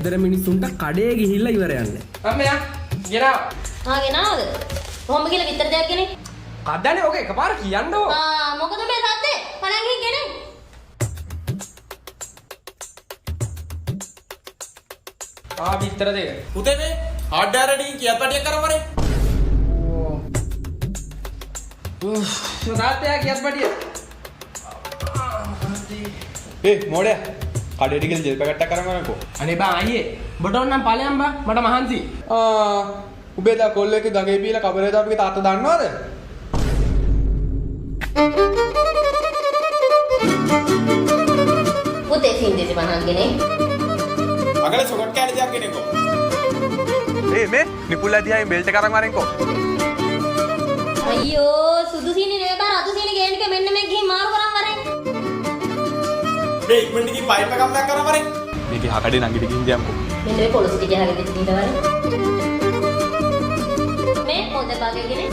ඉතර මිනිස්සුන්ට කඩේ ගිහිල්ලා ඉවර යන්නේ. අම්මයා ගෙනාව. ගෙනාවද? කොහොම කියලා විතර දෙයක් ගෙනේ? කඩන්නේ ඔක එකපාර කියන්නෝ. මොකද මේ සද්දේ? පණන් ගිහින් ගෙනේ. විතර දෙක. පුතේ මේ හાર્ඩ්වෙයාර් රෙඩි කියත් පැටියක් කරන් වරේ. තාත්තයා කියත් පැටිය. මොඩේ කඩේට ගිහලා ජෙල් පැකට් එකක් කරන් වරන්කෝ. අනේ බා අයියේ. ඔබට ඕනම් ඵලයන් බා මට මහන්සි. උඹේ දා කොල්ලෙක්ගේ දගේ බීලා කබරේ දාපු තාත්තා දන්නවද? පුතේ සින්දේසි පණන් ගෙනේ. අගල චොකට් කෑලි දෙයක් ගෙනෙකෝ. මේ නිපුල්ලා දිහායින් බෙල්ට් එක අරන් වරෙන්කෝ. අයියෝ සුදු සීනි නේ බා රතු සීනි ගේන්න එක මෙන්න මේ ගිහින් මාරු කරන් වරෙන්. මේ ඉක්මනට ගිහින් පයිප් එකක් දැක් කරන් වරෙන්. මේකේ හකඩේ නංගිට ගිහින් දියම්කෝ. මෙන්න මේ පොලිස් ටික ගහගෙන ඉඳින්න වරෙන්. මේ පොත පාගේ ගෙනේ.